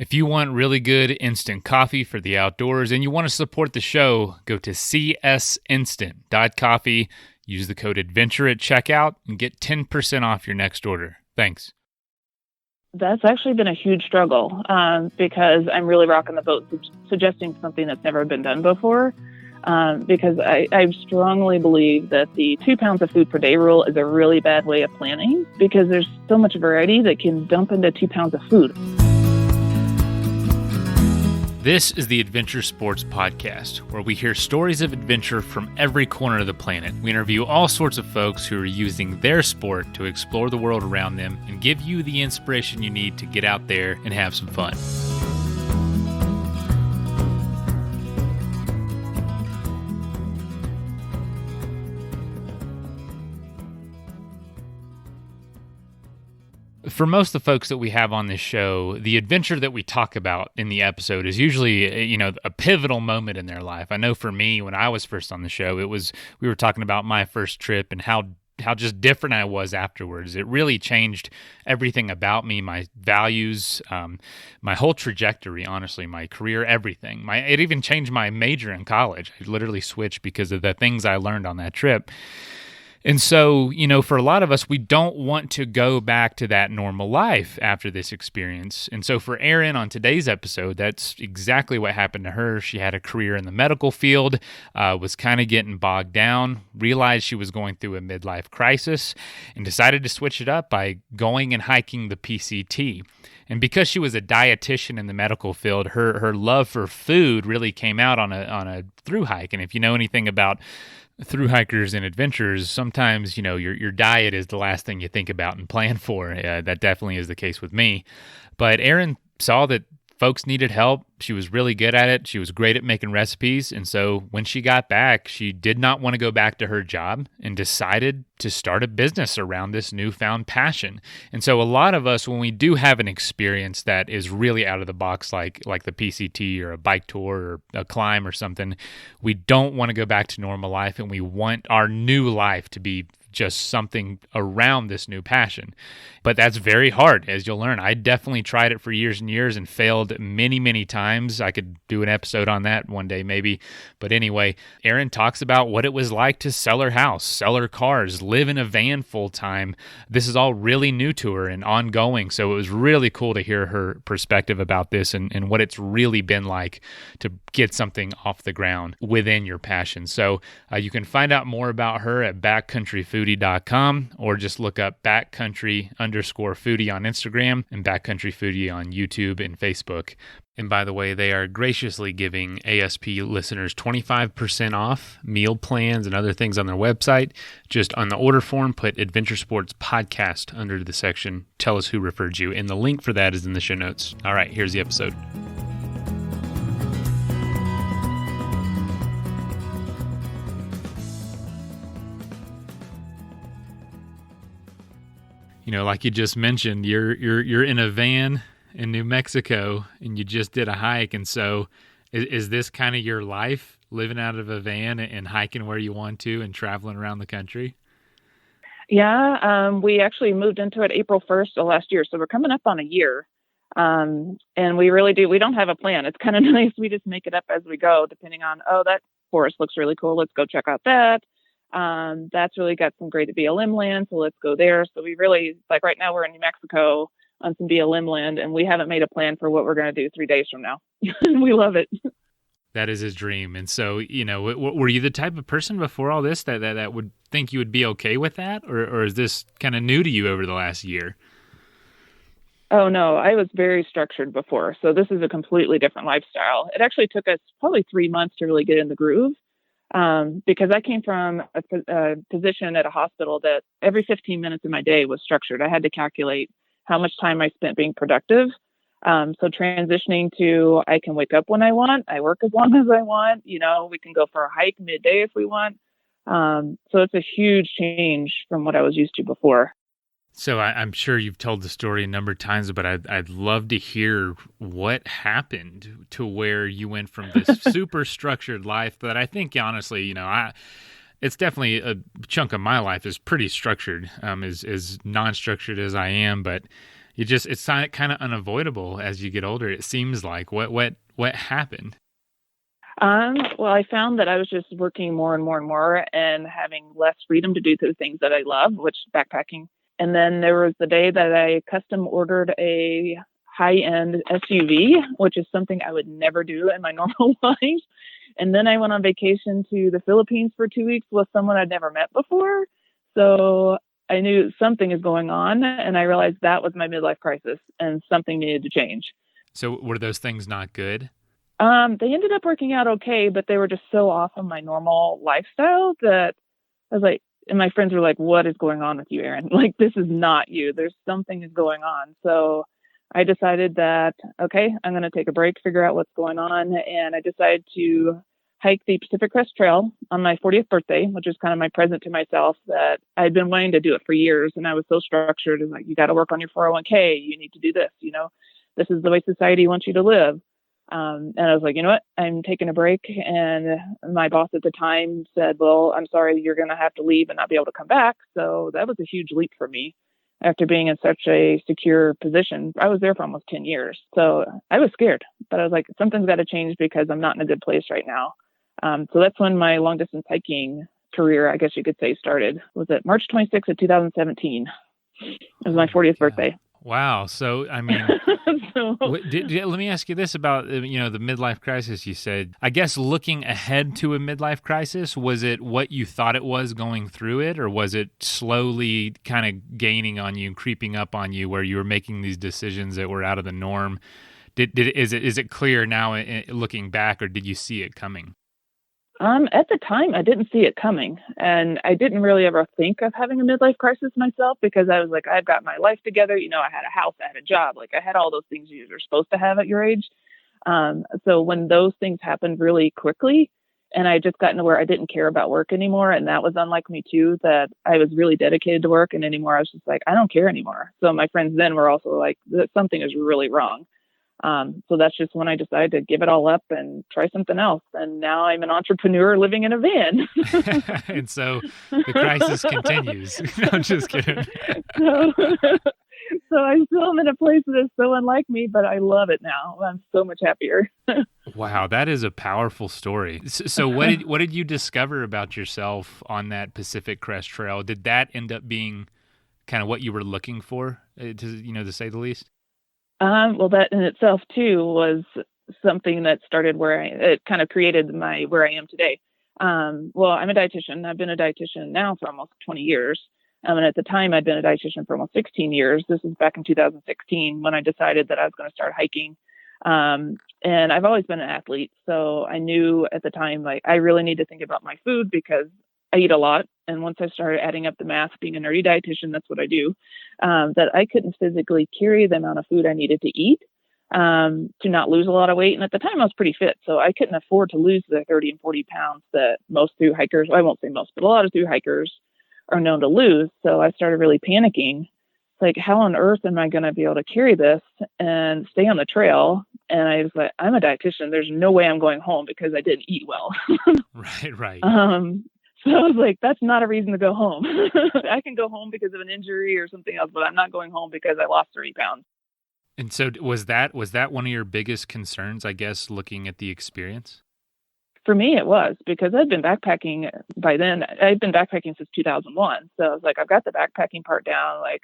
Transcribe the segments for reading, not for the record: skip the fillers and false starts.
If you want really good instant coffee for the outdoors and you want to support the show, go to csinstant.coffee, use the code ADVENTURE at checkout, and get 10% off your next order. Thanks. That's actually been a huge struggle because I'm really rocking the boat suggesting something that's never been done before because I strongly believe that the 2 pounds of food per day rule is a really bad way of planning because there's so much variety that can dump into 2 pounds of food. This is the Adventure Sports Podcast, where we hear stories of adventure from every corner of the planet. We interview all sorts of folks who are using their sport to explore the world around them and give you the inspiration you need to get out there and have some fun. For most of the folks that we have on this show, the adventure that we talk about in the episode is usually, a pivotal moment in their life. I know for me, when I was first on the show, we were talking about my first trip and how just different I was afterwards. It really changed everything about me, my values, my whole trajectory, honestly, my career, everything. It even changed my major in college. I literally switched because of the things I learned on that trip. And so, for a lot of us, we don't want to go back to that normal life after this experience. And so for Erin on today's episode, that's exactly what happened to her. She had a career in the medical field, was kind of getting bogged down, realized she was going through a midlife crisis, and decided to switch it up by going and hiking the PCT. And because she was a dietitian in the medical field, her love for food really came out on a thru hike. And if you know anything about thru hikers and adventurers, sometimes, your diet is the last thing you think about and plan for. That definitely is the case with me. But Erin saw that folks needed help. She was really good at it. She was great at making recipes. And so when she got back, she did not want to go back to her job and decided to start a business around this newfound passion. And so a lot of us, when we do have an experience that is really out of the box, like the PCT or a bike tour or a climb or something, we don't want to go back to normal life, and we want our new life to be just something around this new passion. But that's very hard, as you'll learn. I definitely tried it for years and years and failed many, many times. I could do an episode on that one day maybe. But anyway, Erin talks about what it was like to sell her house, sell her cars, live in a van full time. This is all really new to her and ongoing. So it was really cool to hear her perspective about this and what it's really been like to get something off the ground within your passion. So you can find out more about her at backcountryfoodie.com or just look up backcountry_foodie on Instagram and Backcountry Foodie on YouTube and Facebook. And by the way, they are graciously giving ASP listeners 25% off meal plans and other things on their website. Just on the order form, put Adventure Sports Podcast under the section, tell us who referred you. And the link for that is in the show notes. All right, here's the episode. Like you just mentioned, you're in a van in New Mexico and you just did a hike. And so is this kind of your life, living out of a van and hiking where you want to and traveling around the country? Yeah, we actually moved into it April 1st of last year. So we're coming up on a year. And we really do. We don't have a plan. It's kind of nice. We just make it up as we go, depending on, that forest looks really cool. Let's go check out that. That's really got some great BLM land, so let's go there. So we really, like right now we're in New Mexico on some BLM land, and we haven't made a plan for what we're going to do 3 days from now. We love it. That is his dream. And so, were you the type of person before all this that would think you would be okay with that? Or is this kind of new to you over the last year? Oh, no, I was very structured before. So this is a completely different lifestyle. It actually took us probably 3 months to really get in the groove. Because I came from a position at a hospital that every 15 minutes of my day was structured. I had to calculate how much time I spent being productive. So transitioning to, I can wake up when I want, I work as long as I want, we can go for a hike midday if we want. So it's a huge change from what I was used to before. So I'm sure you've told the story a number of times, but I'd love to hear what happened to where you went from this super structured life that I think, honestly, it's definitely a chunk of my life is pretty structured, as non-structured as I am. But It's kind of unavoidable as you get older. It seems like what happened? Well, I found that I was just working more and more and more and having less freedom to do the things that I love, which backpacking. And then there was the day that I custom ordered a high-end SUV, which is something I would never do in my normal life. And then I went on vacation to the Philippines for 2 weeks with someone I'd never met before. So I knew something is going on, and I realized that was my midlife crisis and something needed to change. So were those things not good? They ended up working out okay, but they were just so off of my normal lifestyle that I was like, and my friends were like, "What is going on with you, Aaron? Like, this is not you. There's something is going on." So I decided that, okay, I'm going to take a break, figure out what's going on. And I decided to hike the Pacific Crest Trail on my 40th birthday, which is kind of my present to myself that I'd been wanting to do it for years. And I was so structured and like, you got to work on your 401k. You need to do this, this is the way society wants you to live. And I was like, you know what, I'm taking a break. And my boss at the time said, well, I'm sorry, you're going to have to leave and not be able to come back. So that was a huge leap for me after being in such a secure position. I was there for almost 10 years. So I was scared, but I was like, something's got to change because I'm not in a good place right now. So that's when my long distance hiking career, I guess you could say, started. Was it March 26th of 2017? It was my 40th birthday. Wow. So, I mean, let me ask you this about, the midlife crisis you said. I guess looking ahead to a midlife crisis, was it what you thought it was going through it, or was it slowly kind of gaining on you and creeping up on you where you were making these decisions that were out of the norm? Is it clear now looking back, or did you see it coming? At the time, I didn't see it coming, and I didn't really ever think of having a midlife crisis myself because I was like, I've got my life together. I had a house, I had a job, like I had all those things you're supposed to have at your age. So when those things happened really quickly, and I just gotten to where I didn't care about work anymore, and that was unlike me too, that I was really dedicated to work, and anymore I was just like, I don't care anymore. So my friends then were also like, something is really wrong. So that's just when I decided to give it all up and try something else. And now I'm an entrepreneur living in a van. And so the crisis continues. No, I'm just kidding. So I still am in a place that is so unlike me, but I love it now. I'm so much happier. Wow, that is a powerful story. So what did you discover about yourself on that Pacific Crest Trail? Did that end up being kind of what you were looking for, to say the least? Well, that in itself too was something that started it kind of created where I am today. Well, I'm a dietitian. I've been a dietitian now for almost 20 years. And at the time I'd been a dietitian for almost 16 years. This is back in 2016 when I decided that I was going to start hiking. And I've always been an athlete. So I knew at the time, like, I really need to think about my food because I eat a lot. And once I started adding up the math, being a nerdy dietitian, that's what I do, that I couldn't physically carry the amount of food I needed to eat to not lose a lot of weight. And at the time I was pretty fit, so I couldn't afford to lose the 30 and 40 pounds that most thru hikers, I won't say most, but a lot of thru hikers are known to lose. So I started really panicking. Like, how on earth am I going to be able to carry this and stay on the trail? And I was like, I'm a dietitian. There's no way I'm going home because I didn't eat well. Right. So I was like, that's not a reason to go home. I can go home because of an injury or something else, but I'm not going home because I lost 30 pounds. And so was that one of your biggest concerns, I guess, looking at the experience? For me, it was, because I'd been backpacking by then. I'd been backpacking since 2001. So I was like, I've got the backpacking part down. Like,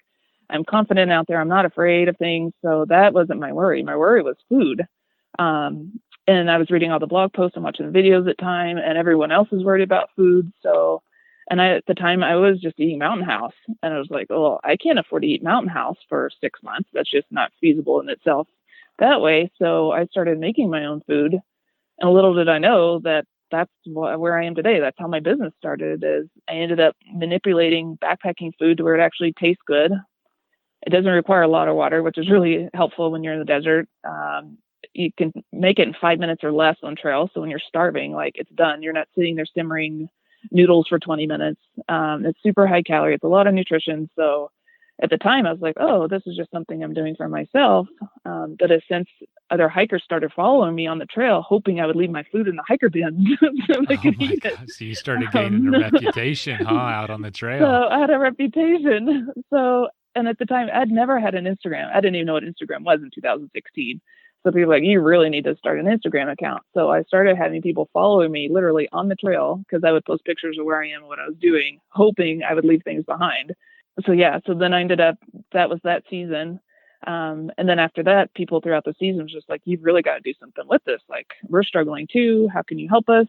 I'm confident out there. I'm not afraid of things. So that wasn't my worry. My worry was food. And I was reading all the blog posts and watching the videos at the time, and everyone else was worried about food. So, and at the time I was just eating Mountain House, and I was like, oh, I can't afford to eat Mountain House for 6 months. That's just not feasible in itself that way. So I started making my own food, and little did I know that that's where I am today. That's how my business started. Is I ended up manipulating backpacking food to where it actually tastes good. It doesn't require a lot of water, which is really helpful when you're in the desert. You can make it in 5 minutes or less on trail. So when you're starving, like, it's done. You're not sitting there simmering noodles for 20 minutes. It's super high calorie. It's a lot of nutrition. So at the time I was like, oh, this is just something I'm doing for myself. But since other hikers started following me on the trail, hoping I would leave my food in the hiker bin so they could eat it. So you started gaining a reputation, out on the trail. So I had a reputation. So And at the time, I'd never had an Instagram. I didn't even know what Instagram was in 2016. So people were like, you really need to start an Instagram account. So I started having people following me literally on the trail because I would post pictures of where I am and what I was doing, hoping I would leave things behind. So yeah, so then I ended up, that was that season. And then after that, people throughout the season was just like, you've really got to do something with this. Like, we're struggling too. How can you help us?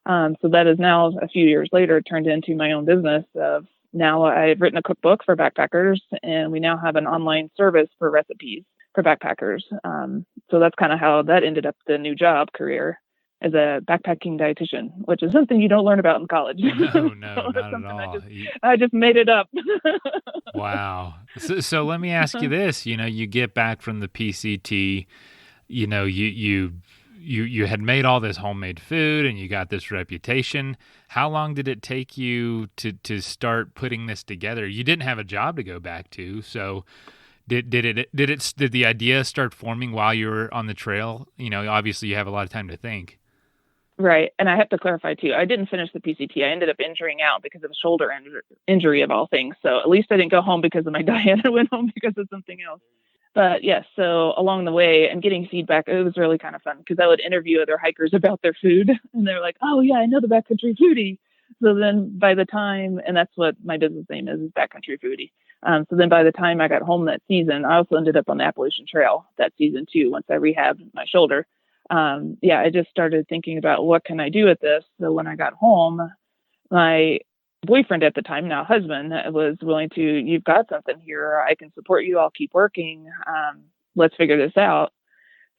So that is now a few years later turned into my own business of now I've written a cookbook for backpackers, and we now have an online service for recipes for backpackers. So that's kind of how that ended up the new job career as a backpacking dietitian, which is something you don't learn about in college. No, So not at all. I just made it up. Wow. So let me ask you this, you get back from the PCT, you had made all this homemade food and you got this reputation. How long did it take you to start putting this together? You didn't have a job to go back to, so did the idea start forming while you were on the trail? Obviously you have a lot of time to think. Right. And I have to clarify too, I didn't finish the PCT. I ended up injuring out because of a shoulder injury of all things. So at least I didn't go home because of my diet. I went home because of something else. But yes, so along the way and getting feedback, it was really kind of fun because I would interview other hikers about their food and they're like, oh yeah, I know the Backcountry Foodie. So then by the time, and that's what my business name is Backcountry Foodie. So then by the time I got home that season, I also ended up on the Appalachian Trail that season too, once I rehabbed my shoulder. I just started thinking about what can I do with this. So when I got home, my boyfriend at the time, now husband, was willing to, you've got something here. I can support you. I'll keep working. Let's figure this out.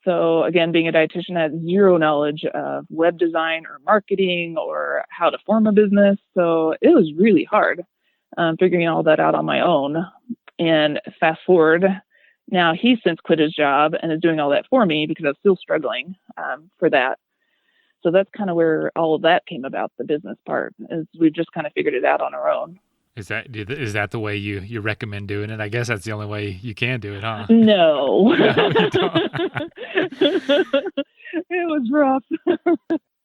So again, being a dietitian, I had zero knowledge of web design or marketing or how to form a business. So it was really hard figuring all that out on my own. And fast forward, now he's since quit his job and is doing all that for me because I was still struggling for that. So that's kind of where all of that came about. The business part is we've just kind of figured it out on our own. Is that the way you recommend doing it? I guess that's the only way you can do it, huh? No. It was rough.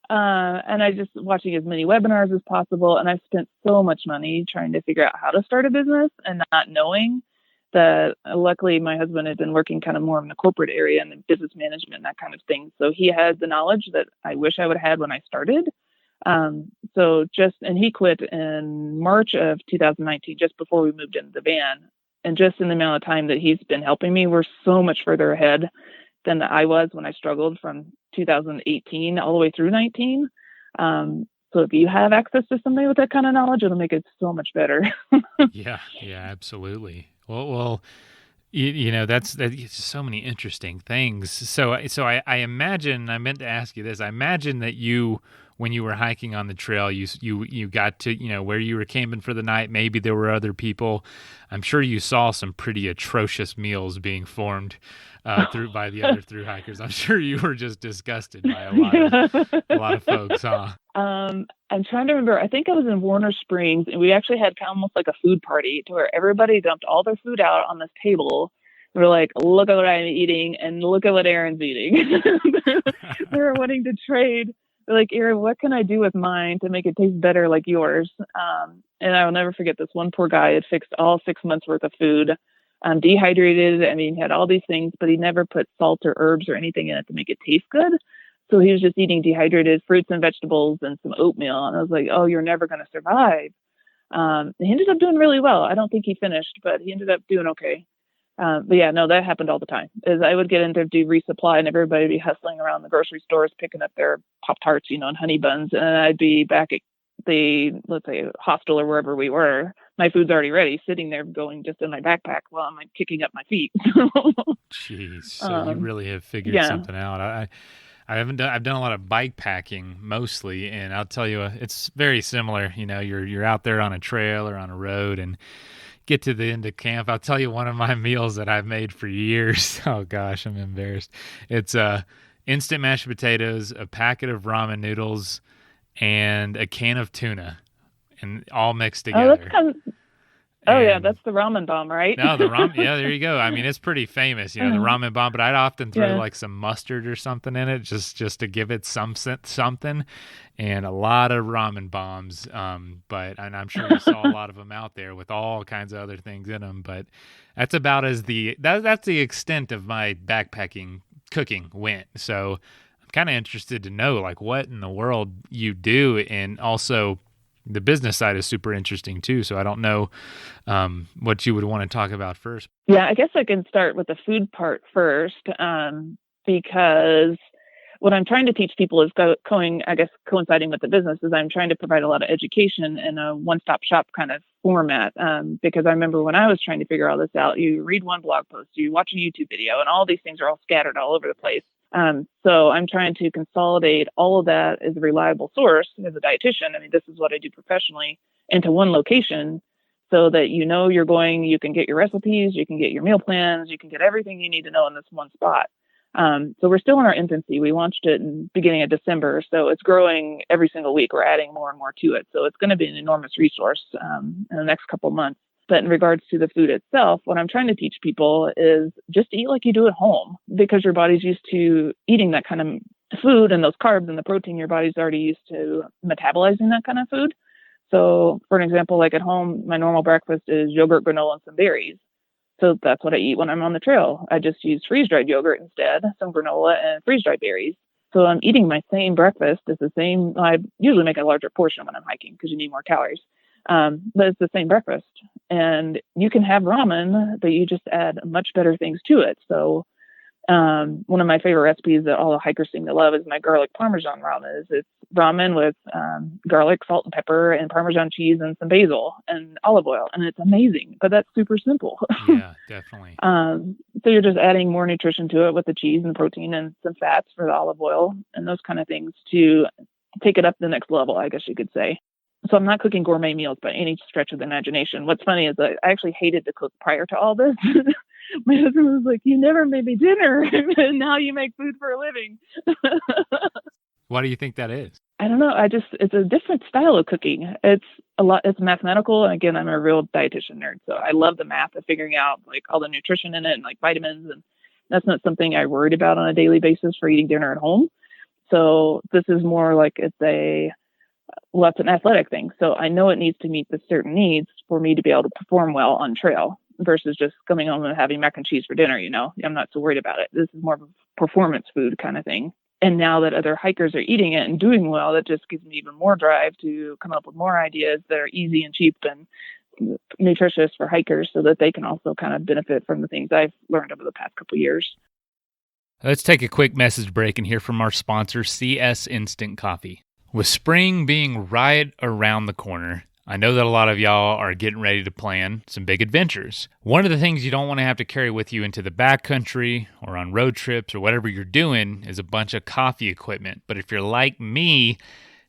And I just watching as many webinars as possible. And I spent so much money trying to figure out how to start a business and not knowing that. Luckily my husband had been working kind of more in the corporate area and the business management and that kind of thing. So he had the knowledge that I wish I would have had when I started. And he quit in March of 2019, just before we moved into the van. And just in the amount of time that he's been helping me, we're so much further ahead than I was when I struggled from 2018 all the way through 19. So if you have access to somebody with that kind of knowledge, it'll make it so much better. Yeah, absolutely. Well, that's so many interesting things. So I imagine, I meant to ask you this. I imagine that when you were hiking on the trail, you got to, where you were camping for the night. Maybe there were other people. I'm sure you saw some pretty atrocious meals being formed by the other thru hikers. I'm sure you were just disgusted by a lot of folks, huh? I'm trying to remember. I think I was in Warner Springs, and we actually had kind of almost like a food party to where everybody dumped all their food out on this table. We're like, look at what I'm eating, and look at what Aaron's eating. They were wanting to trade. They're like, Aaron, what can I do with mine to make it taste better like yours? And I will never forget this one poor guy had fixed all 6 months worth of food, dehydrated. I mean, he had all these things, but he never put salt or herbs or anything in it to make it taste good. So he was just eating dehydrated fruits and vegetables and some oatmeal. And I was like, oh, you're never going to survive. He ended up doing really well. I don't think he finished, but he ended up doing okay. But yeah, no, that happened all the time. Is I would get in to do resupply and everybody would be hustling around the grocery stores, picking up their Pop-Tarts, and honey buns. And I'd be back at the, let's say, hostel or wherever we were. My food's already ready, sitting there going just in my backpack while I'm kicking up my feet. Jeez. So you really have figured something out. I've done a lot of bike packing mostly, and I'll tell you, it's very similar. You're out there on a trail or on a road and get to the end of camp. I'll tell you one of my meals that I've made for years. Oh gosh, I'm embarrassed. It's instant mashed potatoes, a packet of ramen noodles, and a can of tuna, and all mixed together. Oh yeah, And that's the ramen bomb, right? no, the ramen, yeah, there you go. I mean, it's pretty famous, the Uh-huh. ramen bomb, but I'd often throw Yeah. like some mustard or something in it just to give it something. And a lot of ramen bombs, and I'm sure you saw a lot of them out there with all kinds of other things in them, but that's about that's the extent of my backpacking cooking went. So I'm kind of interested to know like what in the world you do, and also the business side is super interesting too. So I don't know what you would want to talk about first. Yeah, I guess I can start with the food part first, because what I'm trying to teach people is coinciding with the business is I'm trying to provide a lot of education in a one-stop shop kind of format. Because I remember when I was trying to figure all this out, you read one blog post, you watch a YouTube video, and all these things are all scattered all over the place. So I'm trying to consolidate all of that as a reliable source as a dietitian. I mean, this is what I do professionally, into one location so that you can get your recipes, you can get your meal plans, you can get everything you need to know in this one spot. So we're still in our infancy. We launched it in the beginning of December, so it's growing every single week. We're adding more and more to it. So it's going to be an enormous resource in the next couple of months. But in regards to the food itself, what I'm trying to teach people is just eat like you do at home, because your body's used to eating that kind of food, and those carbs and the protein, your body's already used to metabolizing that kind of food. So for an example, like at home, my normal breakfast is yogurt, granola, and some berries. So that's what I eat when I'm on the trail. I just use freeze-dried yogurt instead, some granola and freeze-dried berries. So I'm eating my same breakfast. It's the same. I usually make a larger portion when I'm hiking because you need more calories. But it's the same breakfast. And you can have ramen, but you just add much better things to it. So one of my favorite recipes that all the hikers seem to love is my garlic parmesan ramen. It's ramen with garlic, salt, and pepper, and parmesan cheese, and some basil and olive oil, and it's amazing. But that's super simple. Yeah, definitely. So you're just adding more nutrition to it with the cheese and protein and some fats for the olive oil and those kind of things to take it up to the next level, I guess you could say. So I'm not cooking gourmet meals by any stretch of the imagination. What's funny is that I actually hated to cook prior to all this. My husband was like, "You never made me dinner, and now you make food for a living." Why do you think that is? I don't know. It's a different style of cooking. It's mathematical. And again, I'm a real dietitian nerd. So I love the math of figuring out like all the nutrition in it and like vitamins. And that's not something I worried about on a daily basis for eating dinner at home. So this is more like it's an athletic thing. So I know it needs to meet the certain needs for me to be able to perform well on trail versus just coming home and having mac and cheese for dinner. I'm not so worried about it. This is more of a performance food kind of thing. And now that other hikers are eating it and doing well, that just gives me even more drive to come up with more ideas that are easy and cheap and nutritious for hikers so that they can also kind of benefit from the things I've learned over the past couple of years. Let's take a quick message break and hear from our sponsor, CS Instant Coffee. With spring being right around the corner, I know that a lot of y'all are getting ready to plan some big adventures. One of the things you don't want to have to carry with you into the backcountry or on road trips or whatever you're doing is a bunch of coffee equipment. But if you're like me,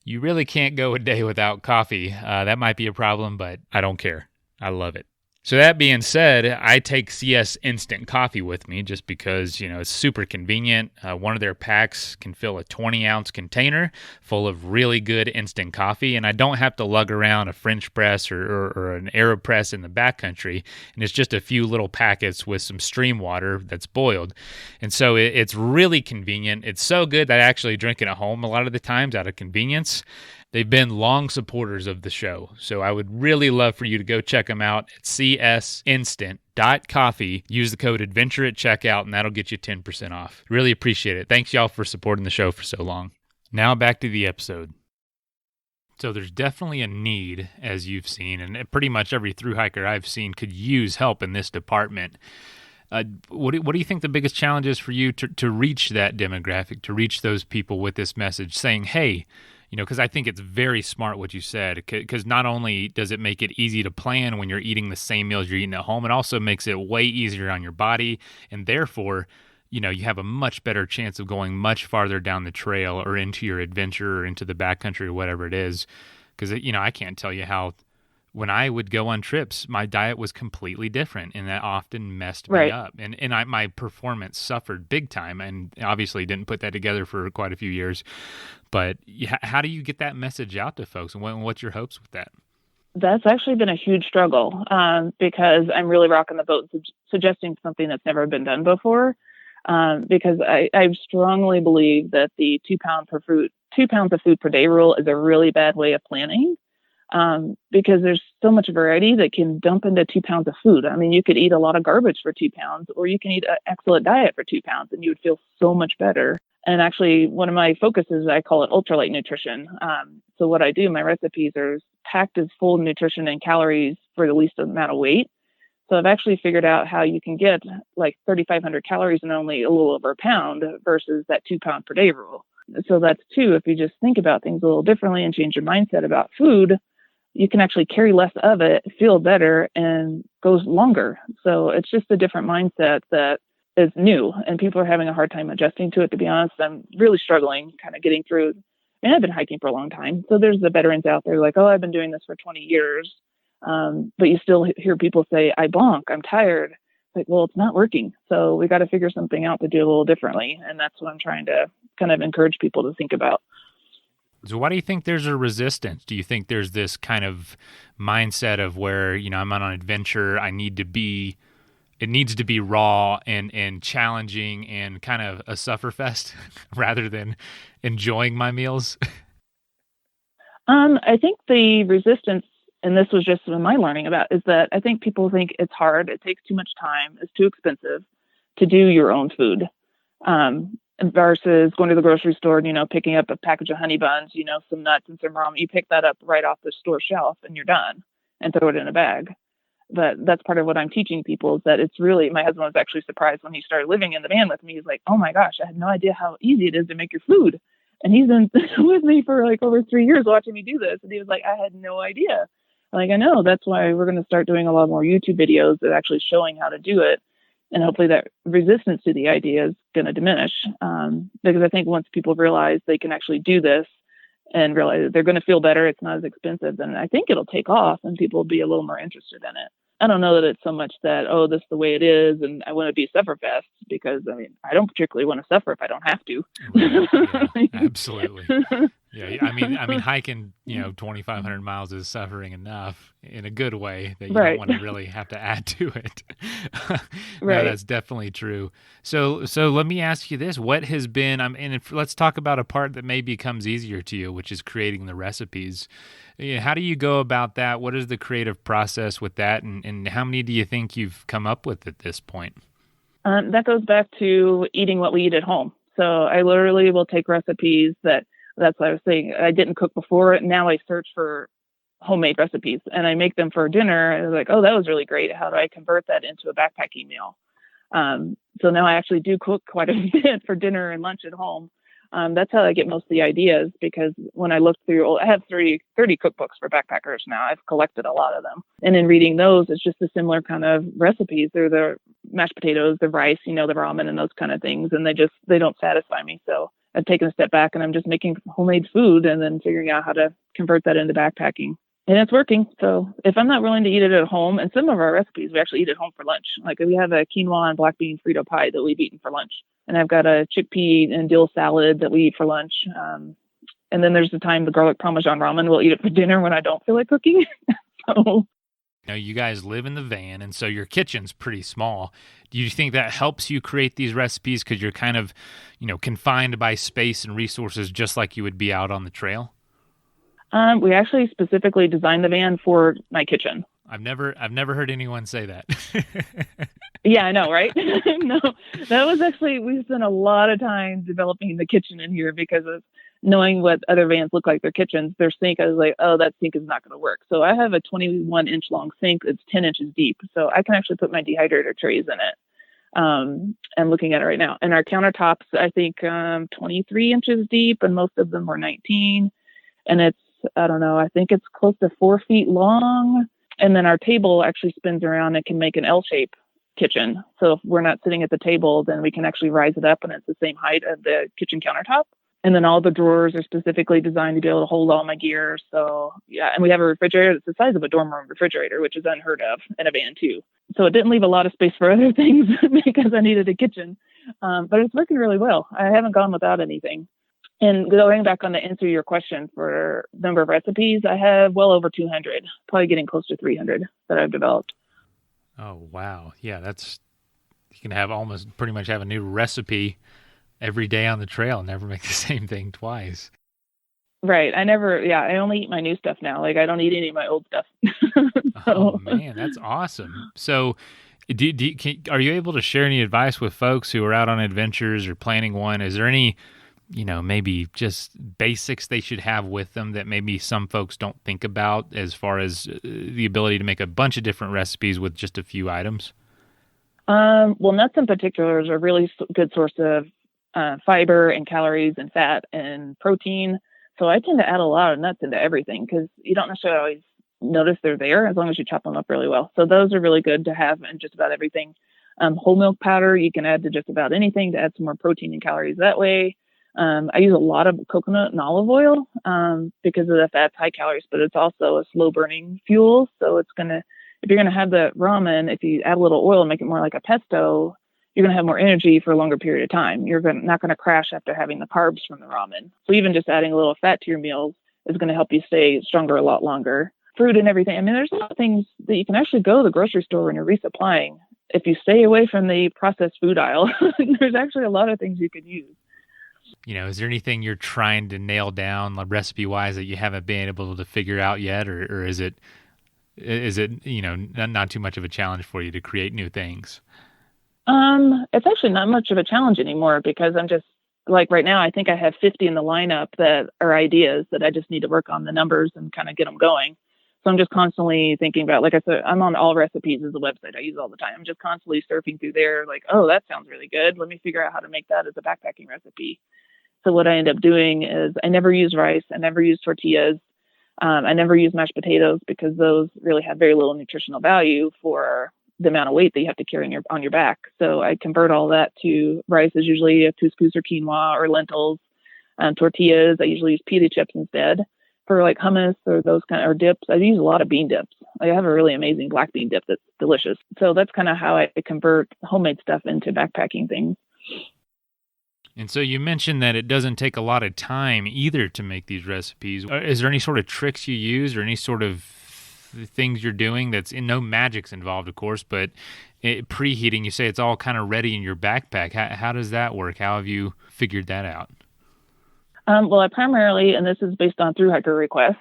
you really can't go a day without coffee. That might be a problem, but I don't care. I love it. So that being said, I take CS Instant Coffee with me just because, it's super convenient. One of their packs can fill a 20-ounce container full of really good instant coffee, and I don't have to lug around a French press or an AeroPress in the backcountry, and it's just a few little packets with some stream water that's boiled. And so it's really convenient. It's so good that I actually drink it at home a lot of the times out of convenience. They've been long supporters of the show, so I would really love for you to go check them out at csinstant.coffee. Use the code ADVENTURE at checkout, and that'll get you 10% off. Really appreciate it. Thanks, y'all, for supporting the show for so long. Now back to the episode. So there's definitely a need, as you've seen, and pretty much every thru hiker I've seen could use help in this department. What do you think the biggest challenge is for you to reach that demographic, to reach those people with this message, saying, hey, because I think it's very smart what you said, because not only does it make it easy to plan when you're eating the same meals you're eating at home, it also makes it way easier on your body, and therefore, you have a much better chance of going much farther down the trail or into your adventure or into the backcountry or whatever it is. Because, I can't tell you how, when I would go on trips, my diet was completely different, and that often messed me up. And my performance suffered big time, and obviously didn't put that together for quite a few years. But how do you get that message out to folks, and what's your hopes with that? That's actually been a huge struggle because I'm really rocking the boat, suggesting something that's never been done before. Because I strongly believe that the 2 pounds of food per day rule is a really bad way of planning. Because there's so much variety that can dump into 2 pounds of food. I mean, you could eat a lot of garbage for 2 pounds, or you can eat an excellent diet for 2 pounds, and you would feel so much better. And actually, one of my focuses, I call it ultralight nutrition. So what I do, my recipes are packed as full nutrition and calories for the least amount of weight. So I've actually figured out how you can get like 3,500 calories in only a little over a pound versus that 2 pound per day rule. So that's two. If you just think about things a little differently and change your mindset about food, you can actually carry less of it, feel better, and goes longer. So it's just a different mindset that is new, and people are having a hard time adjusting to it, to be honest. I'm really struggling kind of getting through. And I've been hiking for a long time. So there's the veterans out there like, oh, I've been doing this for 20 years. But you still hear people say, I bonk, I'm tired. Like, well, it's not working. So we got to figure something out to do a little differently. And that's what I'm trying to kind of encourage people to think about. So why do you think there's a resistance? Do you think there's this kind of mindset of where, I'm on an adventure, it needs to be raw and challenging and kind of a sufferfest rather than enjoying my meals? I think the resistance, and this was just my learning about, is that I think people think it's hard, it takes too much time, it's too expensive to do your own food. Versus going to the grocery store and, picking up a package of honey buns, some nuts and some ramen. You pick that up right off the store shelf and you're done and throw it in a bag. But that's part of what I'm teaching people, is that it's really, my husband was actually surprised when he started living in the van with me. He's like, oh my gosh, I had no idea how easy it is to make your food. And he's been with me for like over 3 years watching me do this. And he was like, I had no idea. Like, I know, that's why we're going to start doing a lot more YouTube videos that actually showing how to do it. And hopefully that resistance to the idea is going to diminish, because I think once people realize they can actually do this and realize that they're going to feel better, it's not as expensive, then I think it'll take off and people will be a little more interested in it. I don't know that it's so much that, oh, this is the way it is and I want to be sufferfest, because I don't particularly want to suffer if I don't have to. Right. Yeah, absolutely. Yeah, I mean, hiking, 2,500 miles is suffering enough in a good way that you don't want to really have to add to it. No, that's definitely true. So let me ask you this: what has been? Let's talk about a part that maybe comes easier to you, which is creating the recipes. How do you go about that? What is the creative process with that, and how many do you think you've come up with at this point? That goes back to eating what we eat at home. So I literally will take recipes that's what I was saying. I didn't cook before. Now I search for homemade recipes and I make them for dinner. And I was like, oh, that was really great. How do I convert that into a backpacking meal? So now I actually do cook quite a bit for dinner and lunch at home. That's how I get most of the ideas, because when I look through, I have 30 cookbooks for backpackers now. I've collected a lot of them. And in reading those, it's just a similar kind of recipes. They're the mashed potatoes, the rice, the ramen and those kind of things. And they don't satisfy me. So I've taken a step back and I'm just making homemade food and then figuring out how to convert that into backpacking. And it's working. So if I'm not willing to eat it at home, and some of our recipes we actually eat at home for lunch. Like we have a quinoa and black bean Frito pie that we've eaten for lunch. And I've got a chickpea and dill salad that we eat for lunch. And then there's the time the garlic parmesan ramen, we'll eat it for dinner when I don't feel like cooking. So you guys live in the van, and so your kitchen's pretty small. Do you think that helps you create these recipes because you're kind of, confined by space and resources, just like you would be out on the trail? We actually specifically designed the van for my kitchen. I've never heard anyone say that. Yeah, I know, right? No, that was actually, we spent a lot of time developing the kitchen in here because of knowing what other vans look like, their kitchens, their sink. I was like, oh, that sink is not going to work. So I have a 21-inch long sink. It's 10 inches deep. So I can actually put my dehydrator trays in it. I'm looking at it right now. And our countertops, I think 23 inches deep, and most of them were 19. And it's, I don't know, I think it's close to 4 feet long. And then our table actually spins around and can make an L-shape kitchen. So if we're not sitting at the table, then we can actually rise it up and it's the same height of the kitchen countertop. And then all the drawers are specifically designed to be able to hold all my gear. So yeah, and we have a refrigerator that's the size of a dorm room refrigerator, which is unheard of in a van too. So it didn't leave a lot of space for other things because I needed a kitchen. But it's working really well. I haven't gone without anything. And going back on the answer to your question for number of recipes, I have well over 200, probably getting close to 300 that I've developed. Oh, wow. Yeah, you can have almost pretty much have a new recipe every day on the trail and never make the same thing twice. Right. I only eat my new stuff now. Like, I don't eat any of my old stuff. Oh, man, that's awesome. So, are you able to share any advice with folks who are out on adventures or planning one? Is there any, maybe just basics they should have with them that maybe some folks don't think about as far as the ability to make a bunch of different recipes with just a few items? Well, nuts in particular is a really good source of fiber and calories and fat and protein. So I tend to add a lot of nuts into everything because you don't necessarily always notice they're there as long as you chop them up really well. So those are really good to have in just about everything. Whole milk powder you can add to just about anything to add some more protein and calories that way. I use a lot of coconut and olive oil because of the fat's high calories, but it's also a slow burning fuel. So if you're going to have the ramen, if you add a little oil and make it more like a pesto, you're going to have more energy for a longer period of time. Not going to crash after having the carbs from the ramen. So even just adding a little fat to your meals is going to help you stay stronger a lot longer. Fruit and everything. I mean, there's a lot of things that you can actually go to the grocery store when you're resupplying. If you stay away from the processed food aisle, there's actually a lot of things you could use. Is there anything you're trying to nail down like recipe-wise that you haven't been able to figure out yet, or is it not too much of a challenge for you to create new things? It's actually not much of a challenge anymore because I'm just like right now, I think I have 50 in the lineup that are ideas that I just need to work on the numbers and kind of get them going. So I'm just constantly thinking about, like I said, I'm on All Recipes as a website I use all the time. I'm just constantly surfing through there like, oh, that sounds really good. Let me figure out how to make that as a backpacking recipe. So what I end up doing is I never use rice. I never use tortillas. I never use mashed potatoes because those really have very little nutritional value for the amount of weight that you have to carry on your back. So I convert all that to rice is usually a couscous or quinoa or lentils. Tortillas, I usually use pita chips instead. For like hummus or those or dips, I use a lot of bean dips. I have a really amazing black bean dip that's delicious. So that's kind of how I convert homemade stuff into backpacking things. And so you mentioned that it doesn't take a lot of time either to make these recipes. Is there any sort of tricks you use or any sort of things you're doing that's no magic's involved, of course, but preheating, you say it's all kind of ready in your backpack. How does that work? How have you figured that out? Well, I primarily, and this is based on through hiker request,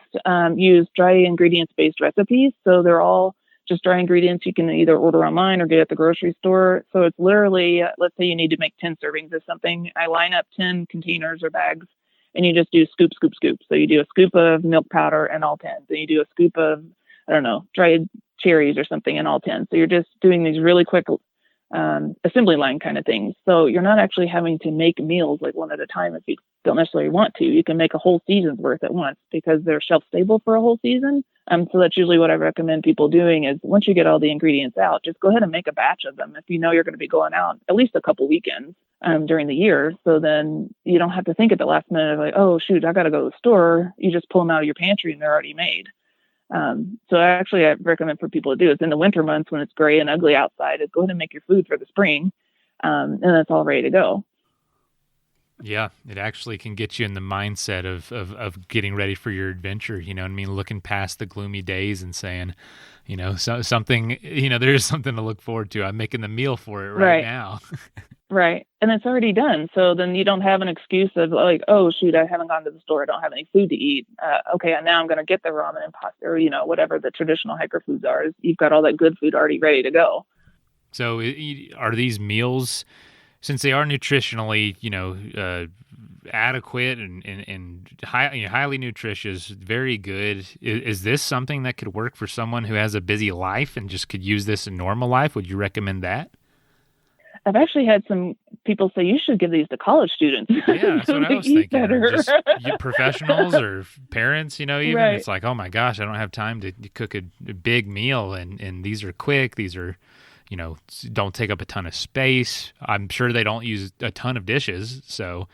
use dry ingredients-based recipes. So they're all just dry ingredients you can either order online or get at the grocery store. So it's literally, let's say you need to make 10 servings of something. I line up 10 containers or bags, and you just do scoop, scoop, scoop. So you do a scoop of milk powder in all 10. Then you do a scoop of, I don't know, dried cherries or something in all 10. So you're just doing these really quick assembly line kind of things. So you're not actually having to make meals like one at a time if you don't necessarily want to. You can make a whole season's worth at once because they're shelf stable for a whole season. So that's usually what I recommend people doing is once you get all the ingredients out, just go ahead and make a batch of them. If you know you're going to be going out at least a couple weekends during the year. So then you don't have to think at the last minute of like, oh, shoot, I got to go to the store. You just pull them out of your pantry and they're already made. So actually I recommend for people to do is in the winter months when it's gray and ugly outside is go ahead and make your food for the spring. And it's all ready to go. Yeah, it actually can get you in the mindset of getting ready for your adventure, what I mean? Looking past the gloomy days and saying, something, there's something to look forward to. I'm making the meal for it right now. Right. And it's already done. So then you don't have an excuse of like, oh, shoot, I haven't gone to the store. I don't have any food to eat. Okay, now I'm going to get the ramen and pasta or, whatever the traditional hiker foods are. You've got all that good food already ready to go. So are these meals, since they are nutritionally, adequate and highly nutritious, very good, is this something that could work for someone who has a busy life and just could use this in normal life? Would you recommend that? I've actually had some people say you should give these to college students. Yeah, that's what I was thinking. Better. Just professionals or parents, even. Right. It's like, oh my gosh, I don't have time to cook a big meal, and these are quick. These are, don't take up a ton of space. I'm sure they don't use a ton of dishes, so.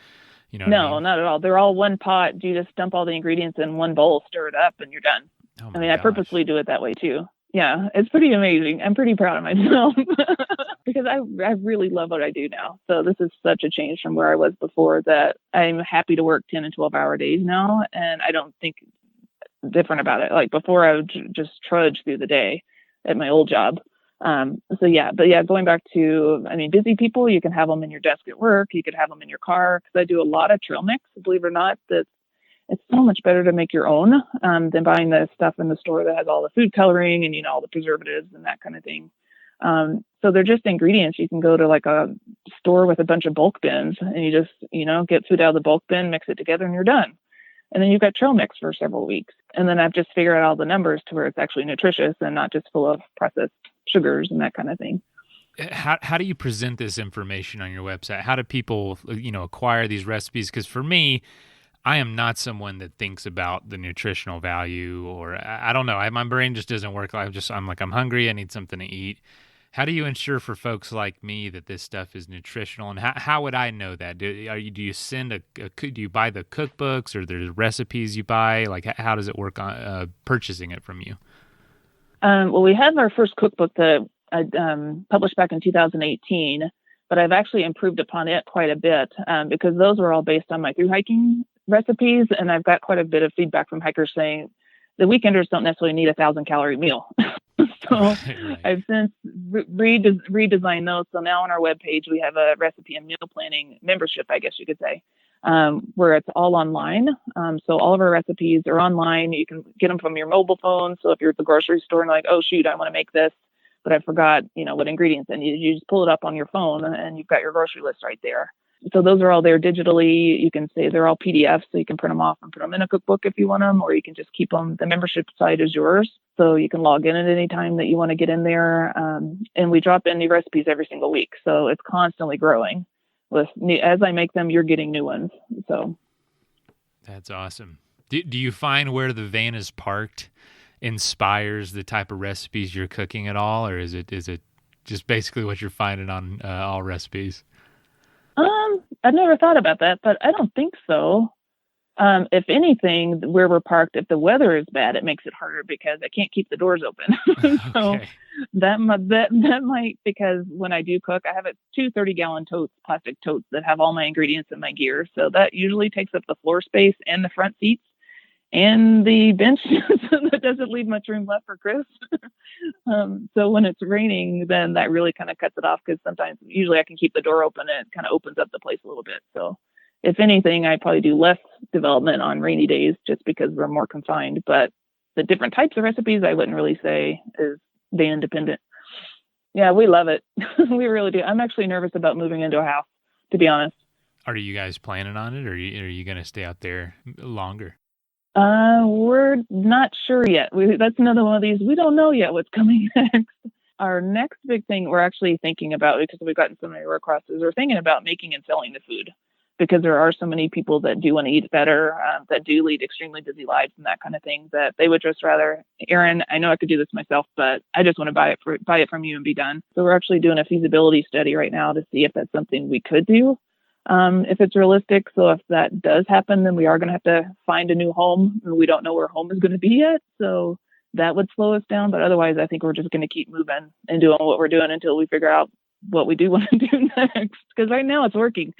No, not at all. They're all one pot. You just dump all the ingredients in one bowl, stir it up, and you're done. Oh I purposely do it that way too. Yeah, it's pretty amazing. I'm pretty proud of myself because I really love what I do now. So this is such a change from where I was before that I'm happy to work 10 and 12-hour days now. And I don't think different about it. Like before, I would just trudge through the day at my old job. So yeah, but yeah, going back to, I mean, busy people, you can have them in your desk at work. You could have them in your car because I do a lot of trail mix, believe it or not. That it's so much better to make your own than buying the stuff in the store that has all the food coloring and, all the preservatives and that kind of thing. So they're just ingredients. You can go to like a store with a bunch of bulk bins and you just, get food out of the bulk bin, mix it together and you're done. And then you've got trail mix for several weeks. And then I've just figured out all the numbers to where it's actually nutritious and not just full of processed sugars and that kind of thing. How do you present this information on your website? How do people, acquire these recipes? Because for me, I am not someone that thinks about the nutritional value, or I don't know. My brain just doesn't work. I'm hungry. I need something to eat. How do you ensure for folks like me that this stuff is nutritional? And how would I know that? Do you send do you buy the cookbooks, or there's recipes you buy? Like, how does it work on purchasing it from you? Well, we had our first cookbook that I published back in 2018, but I've actually improved upon it quite a bit because those were all based on my thru hiking recipes. And I've got quite a bit of feedback from hikers saying the weekenders don't necessarily need 1,000-calorie meal. So right. I've since redesigned those. So now on our webpage, we have a recipe and meal planning membership, I guess you could say, where it's all online. So all of our recipes are online. You can get them from your mobile phone. So if you're at the grocery store and like, oh, shoot, I want to make this, but I forgot, what ingredients I need. You just pull it up on your phone and you've got your grocery list right there. So those are all there digitally. You can say they're all PDFs, so you can print them off and put them in a cookbook if you want them, or you can just keep them. The membership site is yours, so you can log in at any time that you want to get in there. And we drop in new recipes every single week, so it's constantly growing. As I make them, you're getting new ones. So that's awesome. Do you find where the van is parked inspires the type of recipes you're cooking at all, or is it just basically what you're finding on all recipes? I've never thought about that, but I don't think so. If anything, where we're parked, if the weather is bad, it makes it harder because I can't keep the doors open. So okay. that might, because when I do cook, I have two 30-gallon totes, plastic totes that have all my ingredients and my gear. So that usually takes up the floor space and the front seats and the bench. So that doesn't leave much room left for Chris. So when it's raining, then that really kind of cuts it off because usually I can keep the door open and it kind of opens up the place a little bit. So if anything, I probably do less development on rainy days just because we're more confined. But the different types of recipes, I wouldn't really say is van dependent. Yeah, we love it. We really do. I'm actually nervous about moving into a house, to be honest. Are you guys planning on it, or are you going to stay out there longer? We're not sure yet. That's another one of these. We don't know yet what's coming next. Our next big thing we're actually thinking about, because we've gotten so many requests, is we're thinking about making and selling the food, because there are so many people that do want to eat better, that do lead extremely busy lives and that kind of thing, that they would just rather, Aaron, I know I could do this myself, but I just want to buy it from you and be done. So we're actually doing a feasibility study right now to see if that's something we could do. If it's realistic. So if that does happen, then we are going to have to find a new home. We don't know where home is going to be yet. So that would slow us down. But otherwise, I think we're just going to keep moving and doing what we're doing until we figure out what we do want to do next. Because right now it's working.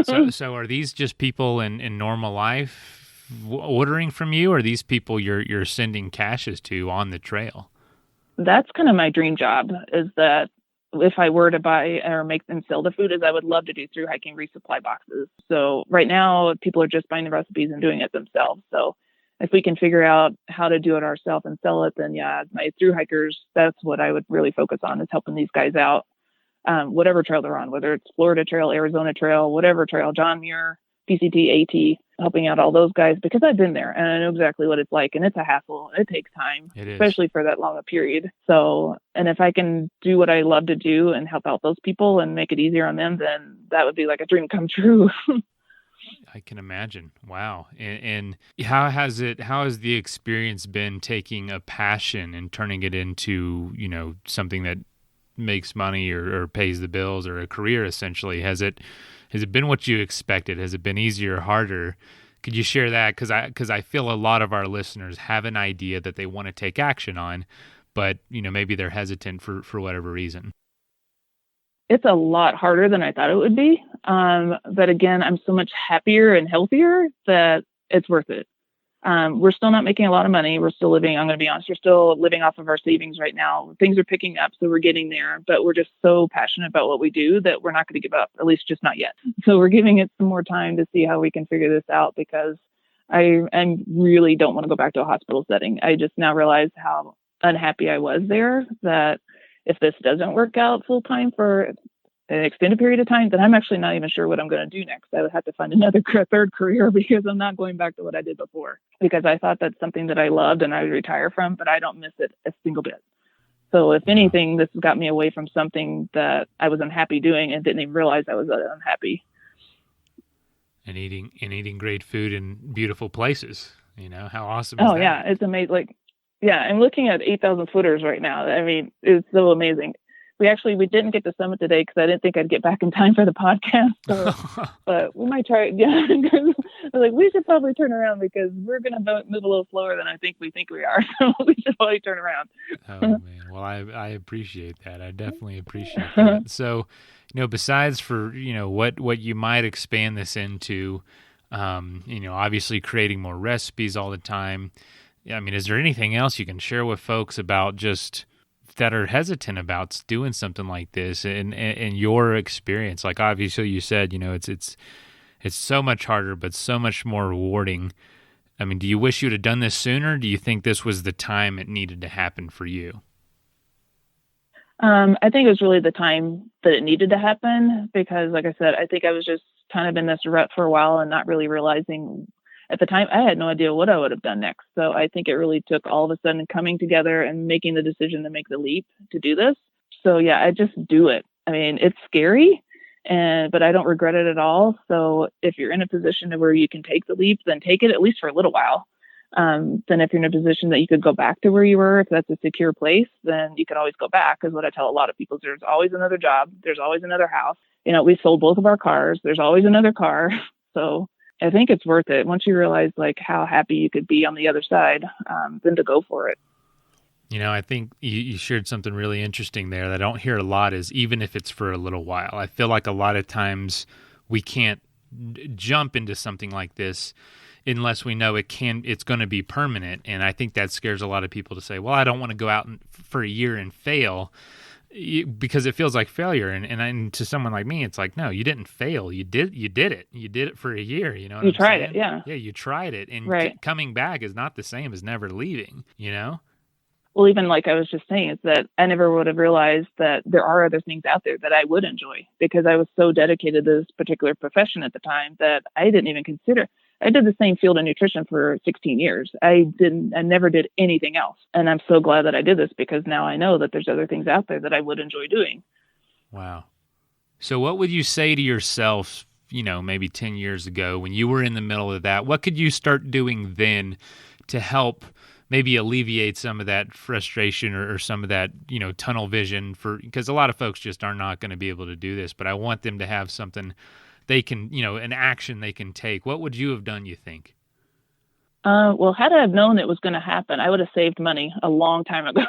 So are these just people in normal life ordering from you, or are these people you're sending caches to on the trail? That's kind of my dream job, is that if I were to buy or make and sell the food, is I would love to do through hiking resupply boxes. So right now people are just buying the recipes and doing it themselves. So if we can figure out how to do it ourselves and sell it, then yeah, my through hikers, that's what I would really focus on, is helping these guys out. Whatever trail they're on, whether it's Florida Trail, Arizona Trail, whatever trail, John Muir, PCT, AT, helping out all those guys, because I've been there and I know exactly what it's like, and it's a hassle. It takes time, especially for that long a period. So, and if I can do what I love to do and help out those people and make it easier on them, then that would be like a dream come true. I can imagine. Wow. And how has the experience been taking a passion and turning it into, something that makes money or pays the bills, or a career essentially? Has it been what you expected? Has it been easier or harder? Could you share that? Because I feel a lot of our listeners have an idea that they want to take action on, but maybe they're hesitant for whatever reason? It's a lot harder than I thought it would be. But again, I'm so much happier and healthier that it's worth it. We're still not making a lot of money. We're still living, I'm going to be honest, we're still living off of our savings right now. Things are picking up, so we're getting there, but we're just so passionate about what we do that we're not going to give up, at least just not yet. So we're giving it some more time to see how we can figure this out, because I really don't want to go back to a hospital setting. I just now realize how unhappy I was there, that if this doesn't work out full time for an extended period of time, then I'm actually not even sure what I'm going to do next. I would have to find another third career, because I'm not going back to what I did before, because I thought that's something that I loved and I would retire from, but I don't miss it a single bit. So if anything, this got me away from something that I was unhappy doing and didn't even realize I was unhappy. And eating great food in beautiful places. How awesome is that? Oh yeah, it's amazing. Yeah, I'm looking at 8,000 footers right now. I mean, it's so amazing. We didn't get to Summit today because I didn't think I'd get back in time for the podcast. So, but we might try. Yeah, I was like, we should probably turn around, because we're going to move a little slower than I think we are. So we should probably turn around. Oh man, well, I appreciate that. I definitely appreciate that. So, besides for what you might expand this into, obviously creating more recipes all the time. I mean, is there anything else you can share with folks about just that are hesitant about doing something like this, and your experience? Like, obviously you said, it's so much harder, but so much more rewarding. I mean, do you wish you'd have done this sooner? Do you think this was the time it needed to happen for you? I think it was really the time that it needed to happen, because like I said, I think I was just kind of in this rut for a while and not really realizing. At the time, I had no idea what I would have done next. So I think it really took all of a sudden coming together and making the decision to make the leap to do this. So yeah, I just do it. I mean, it's scary, but I don't regret it at all. So if you're in a position where you can take the leap, then take it, at least for a little while. Then if you're in a position that you could go back to where you were, if that's a secure place, then you can always go back. Because what I tell a lot of people is there's always another job. There's always another house. We sold both of our cars. There's always another car. So I think it's worth it once you realize like how happy you could be on the other side, then to go for it. I think you shared something really interesting there that I don't hear a lot, is even if it's for a little while. I feel like a lot of times we can't jump into something like this unless we know it's going to be permanent. And I think that scares a lot of people to say, well, I don't want to go out for a year and fail, because it feels like failure. And to someone like me, it's like, no, you didn't fail. You did it. You did it for a year. You know what I'm tried saying? It. Yeah. Yeah. You tried it. And right. Coming back is not the same as never leaving, Well, even like I was just saying, is that I never would have realized that there are other things out there that I would enjoy, because I was so dedicated to this particular profession at the time that I didn't even consider. I did the same field of nutrition for 16 years. I never did anything else. And I'm so glad that I did this, because now I know that there's other things out there that I would enjoy doing. Wow. So what would you say to yourself, maybe 10 years ago when you were in the middle of that? What could you start doing then to help maybe alleviate some of that frustration or some of that, tunnel vision, because a lot of folks just are not going to be able to do this, but I want them to have something they can, an action they can take. What would you have done, you think? Well, had I have known it was going to happen, I would have saved money a long time ago.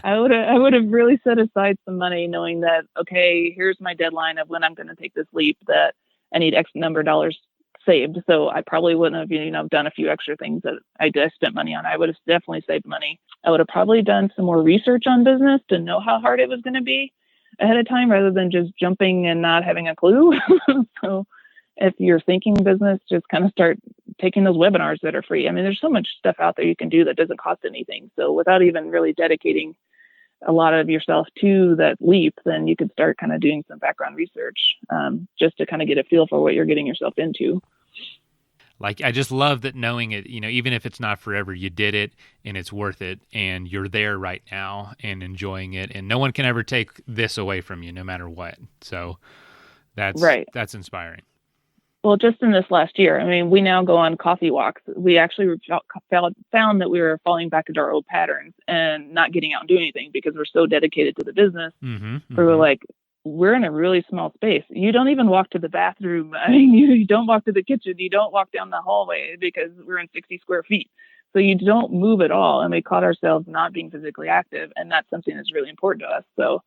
I would have really set aside some money, knowing that, okay, here's my deadline of when I'm going to take this leap, that I need X number of dollars saved. So I probably wouldn't have, done a few extra things that I spent money on. I would have definitely saved money. I would have probably done some more research on business to know how hard it was going to be ahead of time, rather than just jumping and not having a clue. So if you're thinking business, just kind of start taking those webinars that are free. I mean, there's so much stuff out there you can do that doesn't cost anything. So without even really dedicating a lot of yourself to that leap, then you could start kind of doing some background research, just to kind of get a feel for what you're getting yourself into. Like, I just love that, knowing it, even if it's not forever, you did it and it's worth it, and you're there right now and enjoying it, and no one can ever take this away from you, no matter what. So that's right. That's inspiring. Well, just in this last year, I mean, we now go on coffee walks. We actually found that we were falling back into our old patterns and not getting out and doing anything, because we're so dedicated to the business. We were like, we're in a really small space. You don't even walk to the bathroom. I mean, you don't walk to the kitchen. You don't walk down the hallway, because we're in 60 square feet. So you don't move at all. And we caught ourselves not being physically active. And that's something that's really important to us. So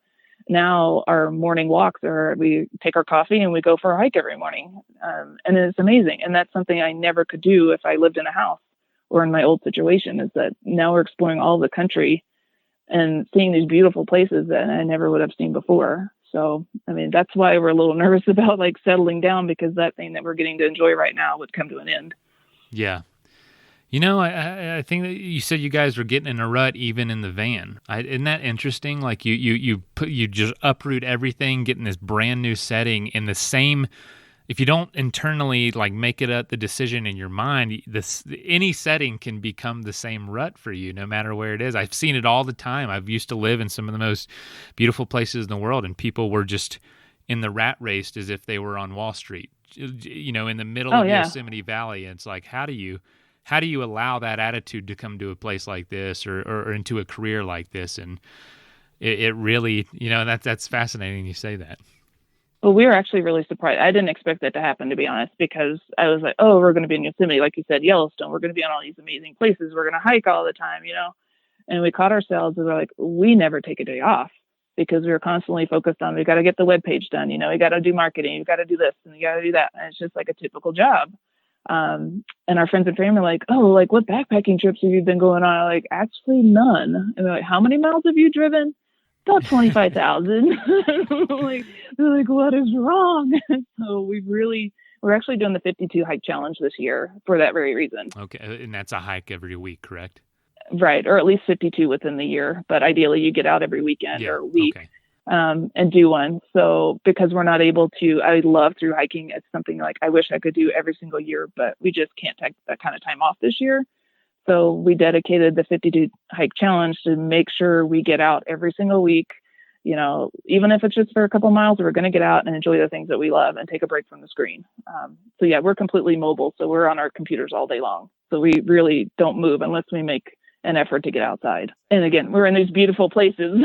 now our morning walks we take our coffee and we go for a hike every morning. And it's amazing. And that's something I never could do if I lived in a house or in my old situation, is that now we're exploring all the country and seeing these beautiful places that I never would have seen before. So, I mean, that's why we're a little nervous about like settling down, because that thing that we're getting to enjoy right now would come to an end. Yeah. You know, I think that you said you guys were getting in a rut even in the van. Isn't that interesting? Like you just uproot everything, get in this brand new setting in the same. If you don't internally like make it the decision in your mind, any setting can become the same rut for you, no matter where it is. I've seen it all the time. I've used to live in some of the most beautiful places in the world, and people were just in the rat race as if they were on Wall Street, you know, in the middle of Yosemite Valley. And it's like, how do you allow that attitude to come to a place like this or into a career like this? And it really, you know, that's fascinating you say that. Well, we were actually really surprised. I didn't expect that to happen, to be honest, because I was like, oh, we're going to be in Yosemite, like you said, Yellowstone. We're going to be on all these amazing places. We're going to hike all the time, you know. And we caught ourselves and we're like, we never take a day off, because we were constantly focused on, we got to get the webpage done. You know, we got to do marketing. We got to do this and we got to do that. And it's just like a typical job. And our friends and family are like, oh, like what backpacking trips have you been going on? I'm like, actually none. And they're like, how many miles have you driven? About 25,000. They're like, what is wrong? So we're actually doing the 52 hike challenge this year for that very reason. Okay. And that's a hike every week, correct? Right. Or at least 52 within the year. But ideally you get out every weekend or week. Okay. And do one. So because we're not able to, I love through hiking. It's something like I wish I could do every single year, but we just can't take that kind of time off this year. So we dedicated the 52 hike challenge to make sure we get out every single week. You know, even if it's just for a couple miles, we're going to get out and enjoy the things that we love and take a break from the screen. So yeah, we're completely mobile. So we're on our computers all day long. So we really don't move unless we make an effort to get outside. And again, we're in these beautiful places.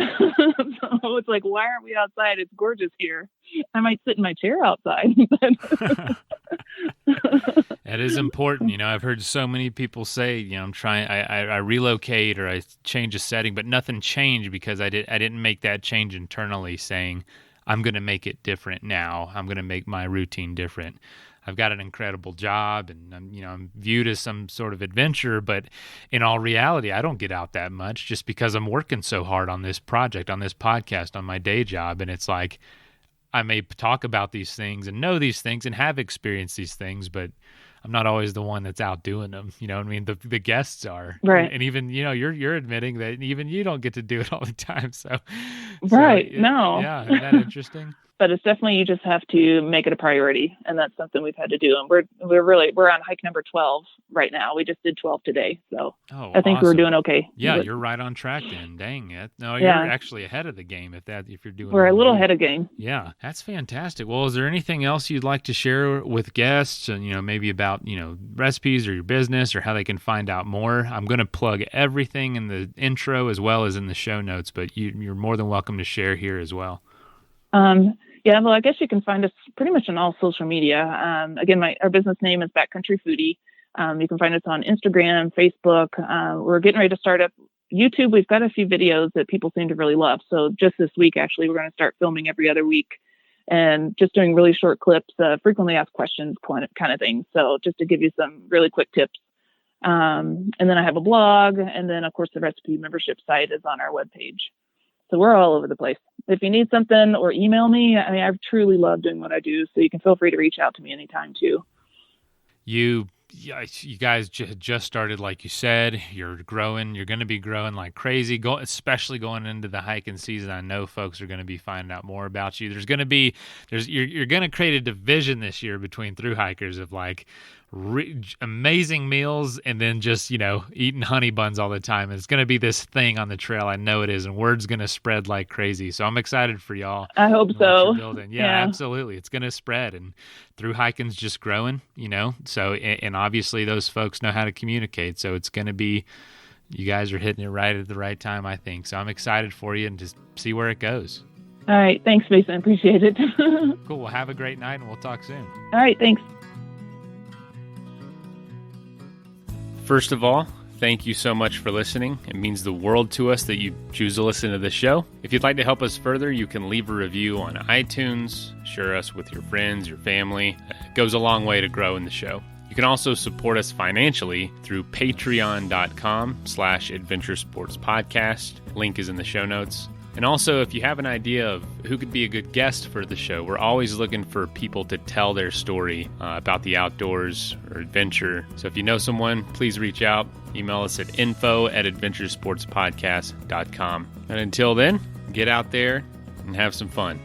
So it's like, why aren't we outside? It's gorgeous here. I might sit in my chair outside. That is important. You know, I've heard so many people say, you know, I relocate or I change a setting, but nothing changed because I didn't make that change internally, saying I'm going to make it different now. I'm going to make my routine different. I've got an incredible job and I'm viewed as some sort of adventurer, but in all reality, I don't get out that much just because I'm working so hard on this project, on this podcast, on my day job. And it's like, I may talk about these things and know these things and have experienced these things, but I'm not always the one that's out doing them. You know what I mean? The guests are. Right. And even, you know, you're admitting that even you don't get to do it all the time. So right. No. Yeah. Isn't that interesting? But it's definitely, you just have to make it a priority. And that's something we've had to do. And we're on hike number 12 right now. We just did 12 today. So I think awesome. We're doing okay. Yeah. You're right on track then. Dang it. No, you're actually ahead of the game if you're doing. We're a little ahead of game. Yeah. That's fantastic. Well, is there anything else you'd like to share with guests and, you know, maybe about, you know, recipes or your business or how they can find out more? I'm going to plug everything in the intro as well as in the show notes, but you're more than welcome to share here as well. Yeah, well, I guess you can find us pretty much on all social media. Again, our business name is Backcountry Foodie. You can find us on Instagram, Facebook. We're getting ready to start up YouTube. We've got a few videos that people seem to really love. So just this week, actually, we're going to start filming every other week and just doing really short clips, frequently asked questions kind of thing. So just to give you some really quick tips. And then I have a blog. And then, of course, the recipe membership site is on our webpage. So we're all over the place. If you need something or email me, I mean, I truly love doing what I do. So you can feel free to reach out to me anytime too. You guys just started, like you said, you're growing. You're going to be growing like crazy, especially going into the hiking season. I know folks are going to be finding out more about you. You're going to create a division this year between thru hikers of like amazing meals and then just, you know, eating honey buns all the time. And it's going to be this thing on the trail. I know it is. And word's going to spread like crazy. So I'm excited for y'all. I hope so. Yeah, absolutely. It's going to spread and thru hiking's just growing, you know? So, and obviously those folks know how to communicate. So it's going to be, you guys are hitting it right at the right time, I think. So I'm excited for you and just see where it goes. All right. Thanks, Mason. Appreciate it. Cool. Well, have a great night and we'll talk soon. All right. Thanks. First of all, thank you so much for listening. It means the world to us that you choose to listen to this show. If you'd like to help us further, you can leave a review on iTunes, share us with your friends, your family. It goes a long way to grow in the show. You can also support us financially through patreon.com/adventuresportspodcast. Link is in the show notes. And also, if you have an idea of who could be a good guest for the show, we're always looking for people to tell their story about the outdoors or adventure. So if you know someone, please reach out. Email us at info@adventuresportspodcast.com. And until then, get out there and have some fun.